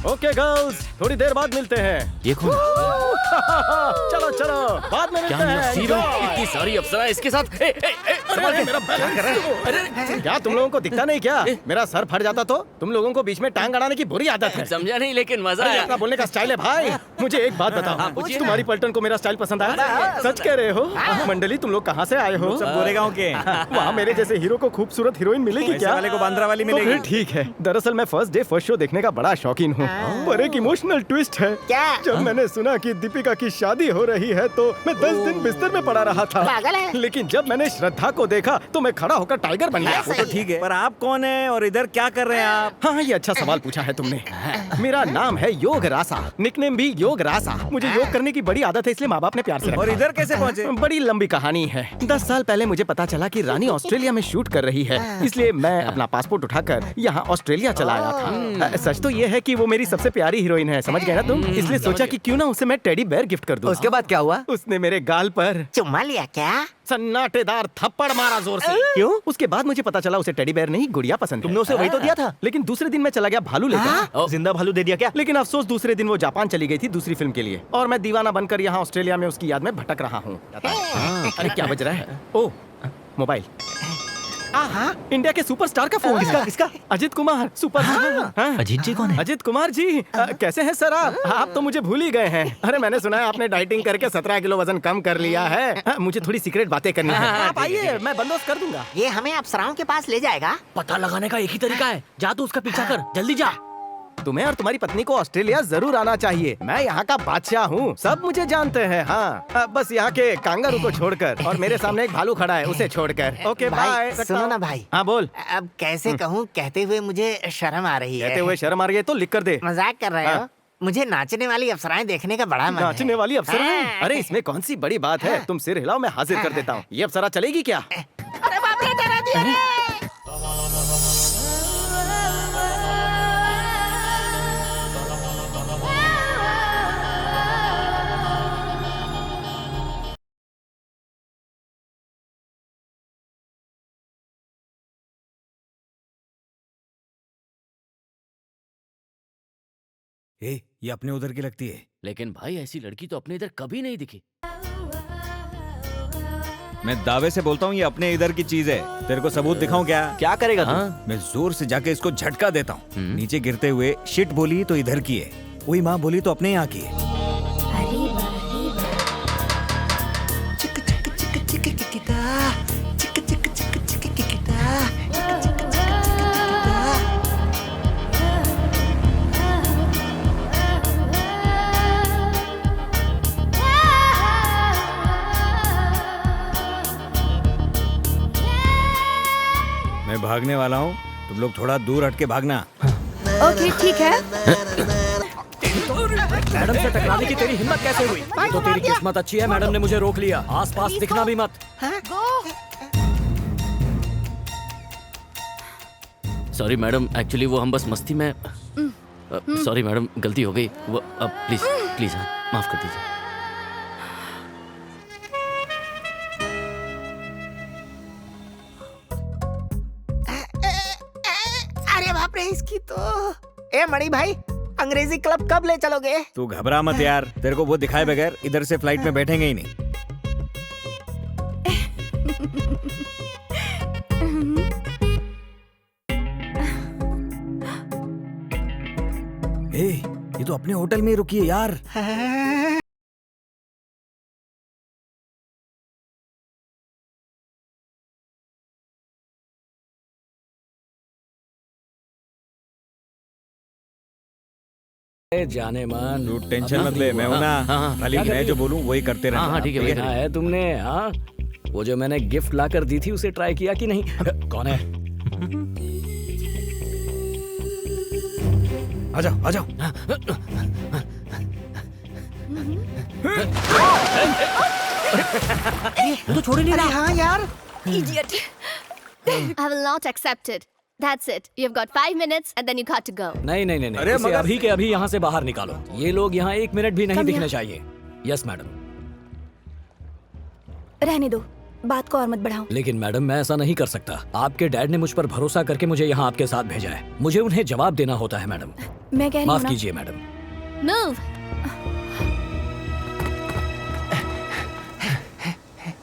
Okay girls, थोड़ी देर बाद मिलते हैं। ये कौन? चलो चलो, बाद में मिलते हैं। इतनी सारी अप्सरा इसके साथ। मेरा क्या तुम लोगों को दिखता नहीं क्या? मेरा सर फट जाता तो तुम लोगों को बीच में टांग अड़ाने की बुरी आदत है। समझा नहीं, लेकिन मजा अरे आया। अपना बोलने का स्टाइल है भाई। मुझे एक बात बताओ, तुम्हारी पलटन को मेरा स्टाइल पसंद आया? सच कह रहे हो? मंडली तुम लोग कहाँ से आए हो? सब गोरेगांव के। वहाँ मेरे जैसे हीरो को खूबसूरत हीरोइन मिलेगी क्या? वाले को बांद्रा वाली तो मिलेगी। फिर ठीक है। दरअसल मैं फर्स्ट डे फर्स्ट शो देखने का बड़ा शौकीन हूँ, पर एक इमोशनल ट्विस्ट है। क्या? जब मैंने सुना कि दीपिका की शादी हो रही है तो मैं 10 दिन बिस्तर में पड़ा रहा था। पागल है। लेकिन जब मैंने श्रद्धा को देखा तो मैं खड़ा होकर टाइगर बन गया। वो तो ठीक है, पर आप कौन है और इधर क्या कर रहे हैं आप? हाँ, ये अच्छा सवाल पूछा है तुमने। मेरा नाम है योग रासा, निकनेम भी योग रासा। मुझे योग करने की बड़ी आदत है, इसलिए माँ बाप ने प्यार से रखा। और इधर कैसे पहुँचे? बड़ी लंबी कहानी है। 10 साल पहले मुझे पता चला कि रानी ऑस्ट्रेलिया में शूट कर रही है, इसलिए मैं अपना पासपोर्ट उठाकर यहाँ ऑस्ट्रेलिया चला आया था। सच तो ये है कि वो मेरी सबसे प्यारी हीरोइन है, समझ गए ना तुम? इसलिए सोचा कि क्यों ना उसे मैं टेडी बेयर गिफ्ट कर दूं। उसके बाद क्या हुआ? उसने मेरे गाल पर चुम्मा लिया क्या? सन्नाटेदार थप्पड़ मारा जोर से। क्यों? उसके बाद मुझे पता चला उसे टेडी बेयर नहीं गुड़िया पसंद है। तुमने उसे वही तो दिया था। लेकिन दूसरे दिन मैं चला गया भालू लेकर। जिंदा भालू दे दिया क्या? लेकिन अफसोस दूसरे दिन वो जापान चली गई थी दूसरी फिल्म के लिए, और मैं दीवाना बनकर यहाँ ऑस्ट्रेलिया में उसकी याद में भटक रहा हूँ। अरे क्या बज रहा है? ओ, मोबाइल। इंडिया के सुपरस्टार का फोन। किसका? अजित कुमार, सुपरस्टार। अजीत जी कौन है? अजित कुमार जी, कैसे हैं सर आप तो मुझे भूल ही गए हैं। अरे मैंने सुना है आपने डाइटिंग करके 17 किलो वजन कम कर लिया है। मुझे थोड़ी सीक्रेट बातें करनी है। आप आइए, मैं बंदोबस्त कर दूंगा। ये हमें अप्सराओं के पास ले जाएगा। पता लगाने का एक ही तरीका है, जा तू उसका पीछा कर, जल्दी जा। तुम्हें और तुम्हारी पत्नी को ऑस्ट्रेलिया जरूर आना चाहिए। मैं यहाँ का बादशाह हूँ, सब मुझे जानते हैं। हाँ, बस यहाँ के कांगारू को छोड़कर, और मेरे सामने एक भालू खड़ा है उसे छोड़कर। Okay bye. भाई सुनो ना भाई। हाँ बोल। अब कैसे कहूँ, कहते हुए मुझे शर्म आ रही है। कहते हुए शर्म आ रही है तो लिख कर दे। मजाक कर रहे हो? मुझे नाचने वाली अप्सराएं देखने का बड़ा मन है। नाचने वाली अप्सरा है? अरे इसमें कौन सी बड़ी बात है, तुम सिर हिलाओ, मैं हाजिर कर देता हूँ। ये अप्सरा चलेगी क्या? अरे बाप रे, डरा दिया रे। ये अपने उधर की लगती है। लेकिन भाई ऐसी लड़की तो अपने इधर कभी नहीं दिखी। मैं दावे से बोलता हूँ ये अपने इधर की चीज है। तेरे को सबूत दिखाऊं क्या? क्या करेगा तू? मैं जोर से जाके इसको झटका देता हूँ। नीचे गिरते हुए शिट बोली तो इधर की है, वही माँ बोली तो अपने यहाँ की है। मैं भागने वाला हूँ, तुम लोग थोड़ा दूर हट के भागना। ओके ठीक है। मैडम से टकराने की तेरी हिम्मत कैसे हुई? तो तेरी किस्मत अच्छी है, मैडम ने मुझे रोक लिया। आसपास दिखना भी मत। सॉरी मैडम, एक्चुअली वो हम बस मस्ती में। सॉरी मैडम, गलती हो गई। वो अब प्लीज प्लीज माफ कर दीजिए। अरे बाप रे, इसकी तो। ए मणि भाई, अंग्रेजी क्लब कब ले चलोगे? तू घबरा मत यार, तेरे को वो दिखाए बगैर इधर से फ्लाइट में बैठेंगे ही नहीं। ये तो अपने होटल में ही रुकी है यार। जाने मन, तू टेंशन मत ले, मैं हूं ना। खाली मैं जो बोलूं वही करते रहना। हाँ ठीक है, देखा है तुमने? हाँ, वो जो मैंने गिफ्ट ला कर दी थी उसे ट्राई किया कि नहीं? कौन है? आ जाओ आ जाओ। तो छोड़ नहीं अरे रहा। हाँ यार। Idiot. I will not accept it. That's it. You've got 5 minutes and then you got to go. नहीं नहीं नहीं, अरे इसे मगर- अभी के अभी यहाँ से बाहर निकालो। ये लोग यहाँ 1 मिनट भी नहीं Come दिखने here. चाहिए। Yes madam. रहने दो। बात को और मत बढ़ाओ। लेकिन मैडम मैं ऐसा नहीं कर सकता। आपके डैड ने मुझ पर भरोसा करके मुझे यहाँ आपके साथ भेजा है। मुझे उन्हें जवाब देना होता है मैडम। मैं कह रही हूँ माफ ना। कीजिए मैडम। Move.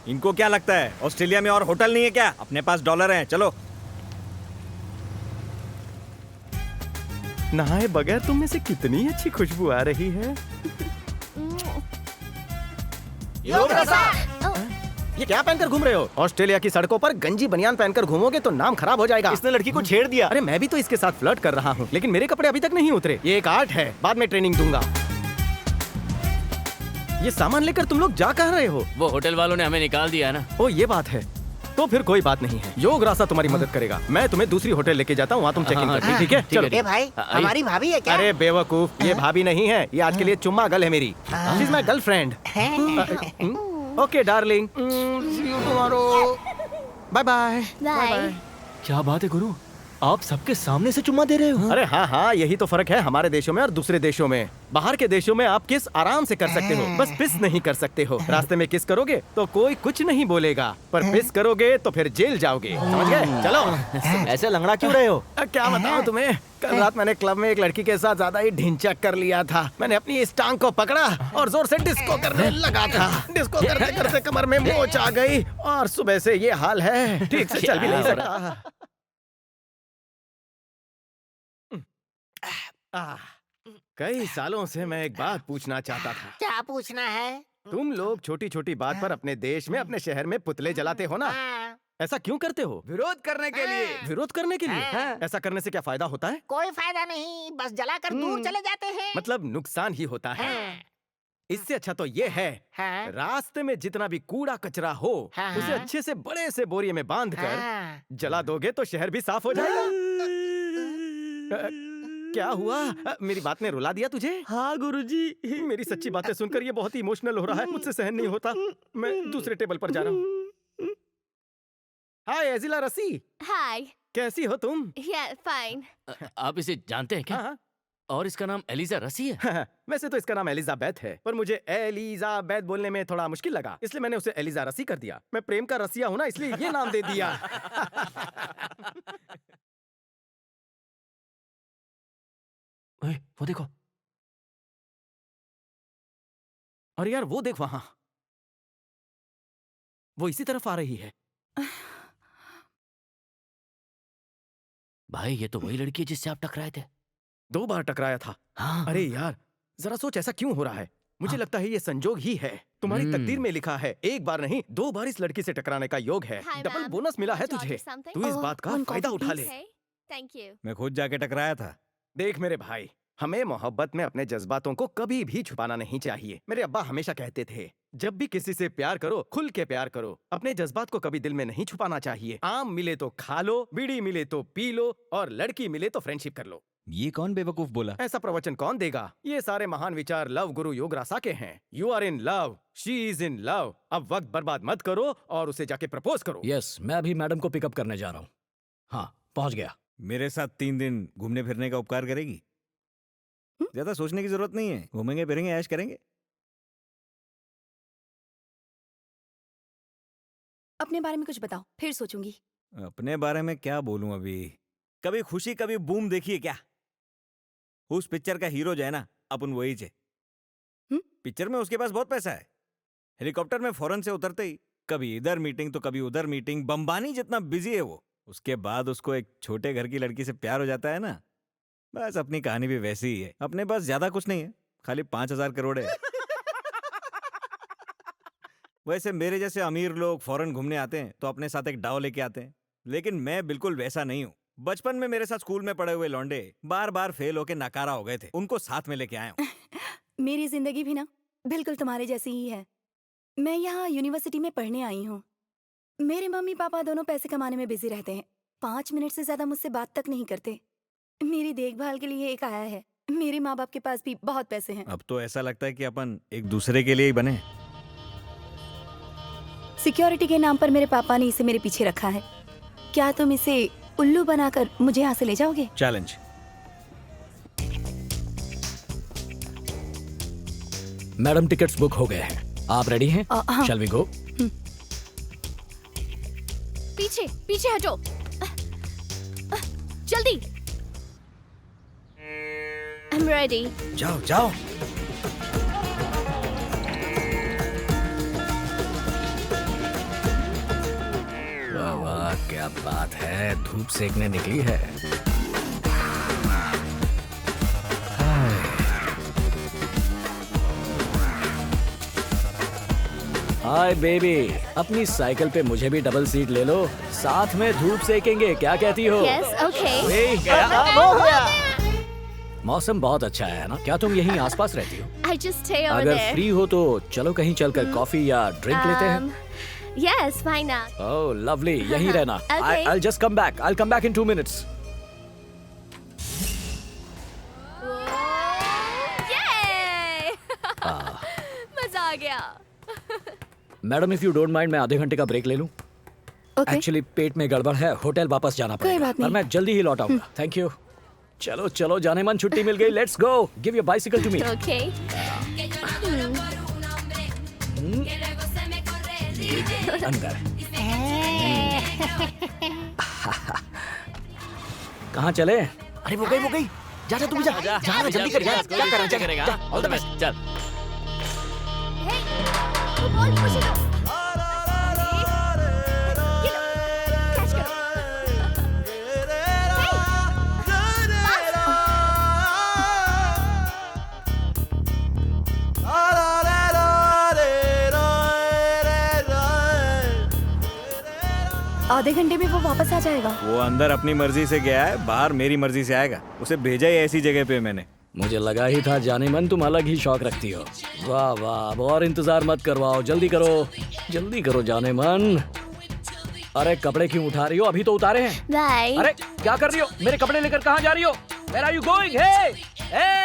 इनको क्या लगता है ऑस्ट्रेलिया में और होटल नहीं है क्या? अपने पास डॉलर हैं, चलो। नहाए बगैर तुम में से कितनी अच्छी खुशबू आ रही है। ये क्या पहनकर घूम रहे हो? ऑस्ट्रेलिया की सड़कों पर गंजी बनियान पहनकर घूमोगे तो नाम खराब हो जाएगा। इसने लड़की को छेड़ दिया। अरे मैं भी तो इसके साथ फ्लर्ट कर रहा हूँ, लेकिन मेरे कपड़े अभी तक नहीं उतरे। ये एक आर्ट है, बाद में ट्रेनिंग दूंगा। ये सामान लेकर तुम लोग जा कहाँ रहे हो? वो होटल वालों ने हमें निकाल दिया ना। ओ ये बात है, तो फिर कोई बात नहीं है। योग रास्ता तुम्हारी मदद करेगा। मैं तुम्हें दूसरी होटल लेके जाता हूँ, वहाँ तुम चेक इन हाँ, करना, ठीक है? चलो। ए भाई, आइए। हमारी भाभी है क्या? अरे बेवकूफ, ये भाभी नहीं है, ये आज के लिए चुम्मा गर्ल है मेरी। She is my girlfriend. Okay darling, see you tomorrow. Bye bye. Bye. क्या बात है गुरु, आप सबके सामने से चुम्मा दे रहे हो? अरे हाँ हाँ, यही तो फर्क है हमारे देशों में और दूसरे देशों में। बाहर के देशों में आप किस आराम से कर सकते हो, बस पिस नहीं कर सकते हो। रास्ते में किस करोगे तो कोई कुछ नहीं बोलेगा, पर पिस करोगे तो फिर जेल जाओगे, समझ गए? चलो। ऐसे लंगड़ा क्यों रहे हो? क्या बताऊं तुम्हें, कल रात मैंने क्लब में एक लड़की के साथ ज्यादा ही ढिंचक कर लिया था। मैंने अपनी इस टांग को पकड़ा और जोर से डिस्को करने लगा था। डिस्को करते करते कमर में मोच आ गई और सुबह से ये हाल है, ठीक से चल भी नहीं सकता। कई सालों से मैं एक बात पूछना चाहता था। क्या पूछना है? तुम लोग छोटी छोटी बात पर अपने देश में, अपने शहर में पुतले जलाते हो ना, हाँ, ऐसा क्यों करते हो? विरोध करने के लिए। विरोध करने के लिए? हाँ। ऐसा करने से क्या फायदा होता है? कोई फायदा नहीं, बस जलाकर दूर चले जाते हैं। मतलब नुकसान ही होता है। हाँ, इससे अच्छा तो ये है, हाँ, रास्ते में जितना भी कूड़ा कचरा हो हाँ, उसे हाँ। अच्छे से बड़े से बोरिये में बांध कर हाँ। जला दोगे तो शहर भी साफ हो जाएगा। क्या हुआ? मेरी बात ने रुला दिया तुझे? हाँ गुरुजी। मेरी सच्ची बातें सुनकर ये बहुत ही इमोशनल हो रहा है, मुझसे सहन नहीं होता। मैं दूसरे टेबल पर जा रहा हूँ। हाय एजिला रसी, Hi. कैसी हो तुम? Yeah, fine. आप इसे जानते हैं क्या? हाँ और इसका नाम एलिजा रसी है? हाँ, वैसे तो इसका नाम एलिजाबेथ है, पर मुझे एलिजाबेथ बोलने में थोड़ा मुश्किल लगा, इसलिए मैंने उसे एलिजा रसी कर दिया। मैं प्रेम का रसिया हूँ ना, इसलिए ये नाम दे दिया। ओए, वो देखो। और यार वो देख वहां, वो इसी तरफ आ रही है। भाई ये तो वही लड़की है जिससे आप टकराए थे। 2 बार टकराया था। हाँ। अरे यार जरा सोच, ऐसा क्यों हो रहा है? मुझे लगता है ये संजोग ही है। तुम्हारी तकदीर में लिखा है, 1 बार नहीं 2 बार इस लड़की से टकराने का योग है। Hi, double ma'am. बोनस मिला है Want to तुझे, order something? तू इस Oh, बात का one फायदा coffee, उठा ले। Okay. Thank you. मैं खुद जाके टकराया था। देख मेरे भाई, हमें मोहब्बत में अपने जज्बातों को कभी भी छुपाना नहीं चाहिए। मेरे अब्बा हमेशा कहते थे, जब भी किसी से प्यार करो खुल के प्यार करो, अपने जज्बात को कभी दिल में नहीं छुपाना चाहिए। आम मिले तो खा लो, बीड़ी मिले तो पी लो, और लड़की मिले तो फ्रेंडशिप कर लो। ये कौन बेवकूफ बोला? ऐसा प्रवचन कौन देगा? ये सारे महान विचार लव गुरु योगरासा के हैं। You are in love, she is in love. अब वक्त बर्बाद मत करो और उसे जाके प्रपोज करो। यस, मैं अभी मैडम को पिकअप करने जा रहा हूँ। हाँ, पहुँच गया। मेरे साथ 3 दिन घूमने फिरने का उपकार करेगी? ज्यादा सोचने की जरूरत नहीं है, घूमेंगे फिरेंगे, ऐश करेंगे। अपने बारे में कुछ बताओ, फिर सोचूंगी। अपने बारे में क्या बोलूं अभी? कभी खुशी कभी बूम देखिए क्या? उस पिक्चर का हीरो जो है ना, अपन वही चे। पिक्चर में उसके पास बहुत पैसा है। हेलीकॉप्टर में फौरन से उतरते ही कभी इधर मीटिंग तो कभी उधर मीटिंग, बम्बानी जितना बिजी है वो। उसके बाद उसको एक छोटे घर की लड़की से प्यार हो जाता है ना, बस अपनी कहानी भी वैसी ही है। अपने पास ज्यादा कुछ नहीं है, खाली 5,000 करोड़ है। वैसे मेरे जैसे अमीर लोग फॉरेन घूमने आते हैं तो अपने साथ एक डाव लेके आते हैं, लेकिन मैं बिल्कुल वैसा नहीं हूँ। बचपन में मेरे साथ स्कूल में पढ़े हुए लौंडे बार बार फेल होके नकारा हो गए थे, उनको साथ में लेके आया हूँ। मेरी जिंदगी भी ना बिल्कुल तुम्हारे जैसी ही है। मैं यहाँ यूनिवर्सिटी में पढ़ने आई हूँ। मेरे मम्मी पापा दोनों पैसे कमाने में बिजी रहते हैं, 5 मिनट से ज्यादा मुझसे बात तक नहीं करते। मेरी देखभाल के लिए एक आया है। मेरे माँ बाप के पास भी बहुत पैसे हैं। अब तो ऐसा लगता है कि अपन एक दूसरे के लिए ही बने। सिक्योरिटी के नाम पर मेरे पापा ने इसे मेरे पीछे रखा है। क्या तुम इसे उल्लू बनाकर मुझे यहाँ से ले जाओगे? चैलेंज। मैडम टिकट्स बुक हो गए हैं, आप रेडी हैं? हाँ। Shall we go? पीछे पीछे हटो। जल्दी। I'm ready. जाओ जाओ। वाह वाह, क्या बात है, धूप सेकने निकली है। हाय बेबी, अपनी साइकिल पे मुझे भी डबल सीट ले लो, साथ में धूप सेकेंगे, क्या कहती हो? Yes, okay. वो हो गया। मौसम बहुत अच्छा है ना? क्या तुम यहीं आसपास रहती हो? I just stay over अगर there. फ्री हो तो चलो कहीं चलकर कॉफी या ड्रिंक लेते हैं। Yes, why not? Oh lovely, यहीं रहना। Okay. I'll just come back. I'll come back in 2 minutes. Yay! मजा आ गया। Madam if you don't mind, मैं आधे घंटे का ब्रेक ले लूं? ओके एक्चुअली पेट में गड़बड़ है, होटल वापस जाना कोई पड़ेगा। बात नहीं। पर मैं जल्दी ही लौट आऊंगा। Thank you. चलो चलो जाने मन, छुट्टी मिल गई। Let's go. Give your bicycle to me. Okay. अंदर। कहाँ चले? अरे वो गई। जा तू भी जा। जा ना, जल्दी कर यार। क्या कर रहा करेगा? है? All the best. चल। Hey, वो बॉल मुझे दो। ये लो, कैच करो। आधे घंटे में वो वापस आ जाएगा। वो अंदर अपनी मर्जी से गया है, बाहर मेरी मर्जी से आएगा। उसे भेजा ही ऐसी जगह पे मैंने। मुझे लगा ही था जाने मन तुम अलग ही शौक रखती हो। वाह वाह, अब और इंतजार मत करवाओ, जल्दी करो जाने मन। अरे कपड़े क्यों उठा रही हो? अभी तो उतारे हैं। Bye. अरे क्या कर रही हो? मेरे कपड़े लेकर कहाँ जा रही हो? Where are you going? Hey! Hey!